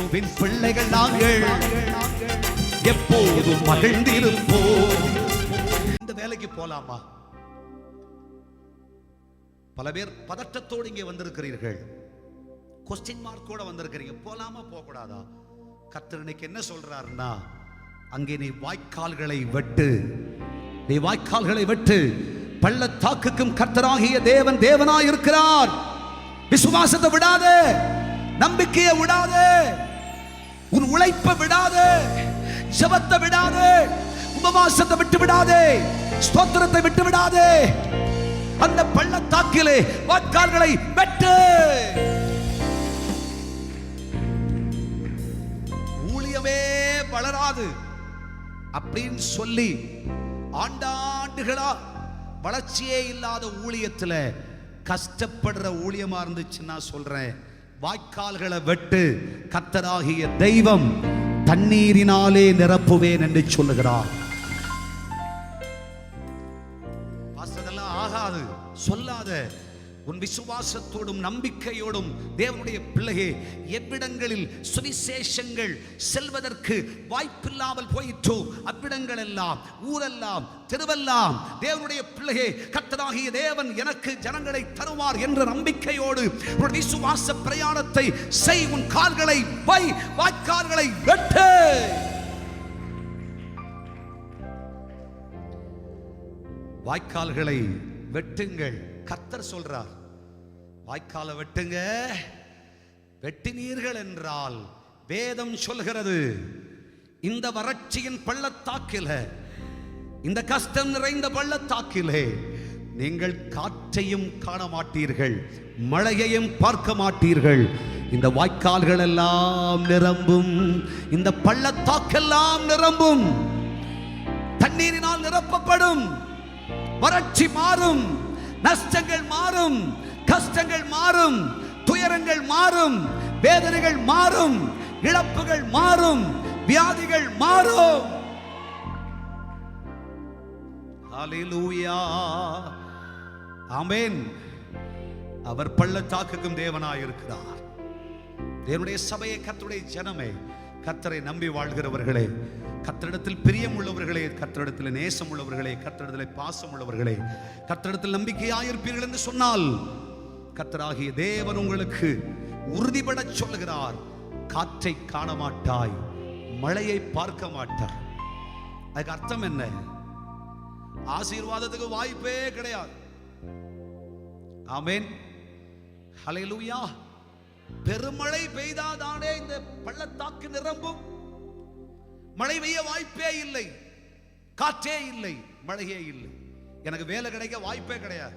இயேசுவின் பிள்ளைகள் நாங்கள் எப்போதும் மகிழ்ந்திருப்போம். இந்த வேலைக்கு போலாமா? பல பேர் பதட்டத்தோடு இங்கே வந்திருக்கிறீர்கள், கொஸ்டின் மார்க்கோட வந்திருக்கிறீங்க. போலாமா போக கூடாதா? கர்த்தர் இன்னைக்கு என்ன சொல்றாருன்னா, அங்கே நீ வாய்க்கால்களை வெட்டு, நீ வாய்க்கால்களை வெட்டு. பள்ளத்தாக்குக்கும் கர்த்தராகிய தேவன் தேவனாய் இருக்கிறார். விசுவாசத்தை விடாதே, நம்பிக்கையை விடாதே, உன் உழைப்பை விடாதே, ஜெபத்தை விடாதே, உபவாசத்தை விட்டு விடாதே, ஸ்தோத்திரத்தை விட்டு விடாதே. அந்த பள்ளத்தாக்கிலே வாய்க்கால்களை வெட்டு. ஊழியமே வளராது அப்படின்னு சொல்லி ஆண்டாண்டுகளா வளர்ச்சியே இல்லாத ஊழியத்துல கஷ்டப்படுற ஊழியமா இருந்துச்சுன்னா சொல்றேன், வாய்க்கால்களை வெட்டு, கர்த்தராகிய தெய்வம் தண்ணீரினாலே நிரப்புவேன் என்று சொல்லுகிறார். அதெல்லாம் ஆகாது சொல்லாத. உன் விசுவாசத்தோடும் நம்பிக்கையோடும் தேவனுடைய பிள்ளையே, எவ்விடங்களில் சுவிசேஷங்கள் செல்வதற்கு வாய்ப்பில்லாமல் போயிற்றோ அவ்விடங்கள் எல்லாம், ஊரெல்லாம், தெருவெல்லாம் தேவனுடைய பிள்ளையே, கர்த்தராகிய தேவன் எனக்கு ஜனங்களை தருவார் என்ற நம்பிக்கையோடு உன் விசுவாச பிரயாணத்தை செய். உன் கால்களை வை, வாய்க்கால்களை வெட்டு. வாய்க்கால்களை வெட்டுங்கள். கர்த்தர் சொல்றார், வாய்க்காலை வெட்டுங்க. வெட்டினீர்கள் என்றால் வேதம் சொல்கிறது, இந்த வறட்சியின் பள்ளத்தாக்கில, இந்த கஷ்டம் நிறைந்த பள்ளத்தாக்கிலே நீங்கள் காற்றையும் காண மாட்டீர்கள், மழையையும் பார்க்க மாட்டீர்கள். இந்த வாய்க்கால்கள் எல்லாம் நிரம்பும், இந்த பள்ளத்தாக்கெல்லாம் நிரம்பும், தண்ணீரினால் நிரப்பப்படும். வறட்சி மாறும், நஷ்டங்கள் மாறும், கஷ்டங்கள் மாறும், துயரங்கள் மாறும், வேதனைகள் மாறும், இழப்புகள் மாறும், வியாதிகள் மாறும். ஹல்லேலூயா, ஆமென். அவர் பள்ளத்தாக்குக்கும் தேவனாய் இருக்கிறார். தேவனுடைய சபையை, கர்த்தருடைய ஜனமே, கர்த்தரை நம்பி வாழ்கிறவர்களே, கர்த்தரிடத்தில் பிரியம் உள்ளவர்களே, கர்த்தரிடத்தில் நேசம் உள்ளவர்களே, கர்த்தரிடத்தில் பாசம் உள்ளவர்களே, கர்த்தரிடத்தில் நம்பிக்கையாயிருப்பீர்கள் என்று சொன்னால் கர்த்தராகிய தேவன் உங்களுக்கு உறுதிபட சொல்லுகிறார், காற்றை காண மாட்டாய், மழையை பார்க்க மாட்டாய். அதுக்கு அர்த்தம் என்ன? ஆசீர்வாதத்துக்கு வாய்ப்பே கிடையாது. ஆமென், ஹல்லேலூயா. பெருமழை பெய்தாதானே இந்த பள்ளத்தாக்கு நிரம்பும். மழை பெய்ய வாய்ப்பே இல்லை, காற்றே இல்லை, மழையே இல்லை. எனக்கு வேலை கிடைக்க வாய்ப்பே கிடையாது,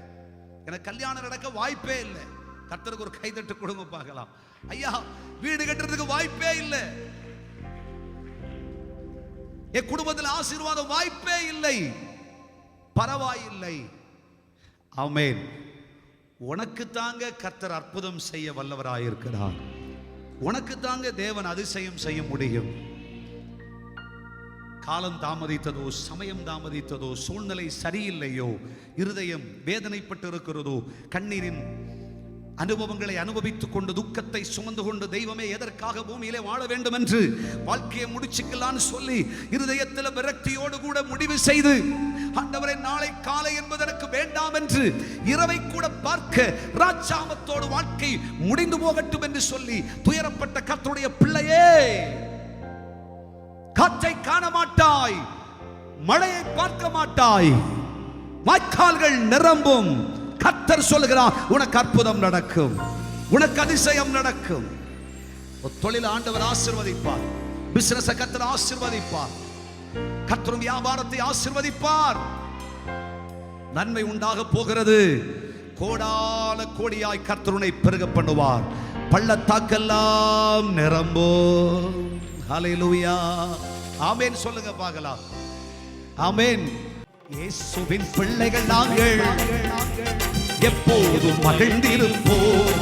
எனக்கு கல்யாணம் நடக்க வாய்ப்பே இல்லை. கர்த்தருக்கு ஒரு கைதட்டு கொடுங்க பார்க்கலாம். ஐயா, வீடு கட்டுறதுக்கு வாய்ப்பே இல்லை, என் குடும்பத்தில் ஆசீர்வாதம் வாய்ப்பே இல்லை. பரவாயில்லை, ஆமென். உனக்கு தாங்க கர்த்தர் அற்புதம் செய்ய வல்லவராயிருக்கிறார். உனக்கு தாங்க தேவன் அதிசயம் செய்ய முடியும். காலம் தாமதித்ததோ, சமயம் தாமதித்ததோ, சூழ்நிலை சரியில்லையோ, இருதயம் வேதனைப்பட்டு இருக்கிறதோ, கண்ணீரின் அனுபவங்களை அனுபவித்துக் கொண்டு, துக்கத்தை சுமந்து கொண்டு, தெய்வமே எதற்காக பூமியிலே வாழ வேண்டும் என்று வாழ்க்கையை முடிச்சுக்கலான்னு சொல்லி இருதயத்தில் விரக்தியோடு கூட முடிவு செய்து, ஆண்டவரே நாளை காலை என்பதற்கு வேண்டாம் என்று இரவை கூட பார்க்க ராஜாமத்தோடு வாழ்க்கை முடிந்து போகட்டும் என்று சொல்லி துயரப்பட்ட கர்த்தருடைய பிள்ளையே, காற்றை காண மாட்டாய், மழையை பார்க்க மாட்டாய், வாய்க்கால்கள் நிரம்பும். கர்த்தர் சொல்கிறார், உனக்கு அற்புதம் நடக்கும், உனக்கு அதிசயம் நடக்கும். தொழில் ஆண்டவர் ஆசீர்வதிப்பார், பிசினஸ் கர்த்தர் ஆசீர்வதிப்பார், கர்த்தர் வியாபாரத்தை ஆசீர்வதிப்பார். நன்மை உண்டாக போகிறது. கோடான கோடியாய் கர்த்தர் உன்னை பெருக பண்ணுவார். பள்ளத்தாக்கெல்லாம் நிரம்பும். ஹல்லேலூயா, ஆமென் சொல்லுங்க பார்க்கலாம். ஆமென். இயேசுவின் பிள்ளைகள் நாங்கள் எப்போதும் மகிழ்ந்திருப்போம்.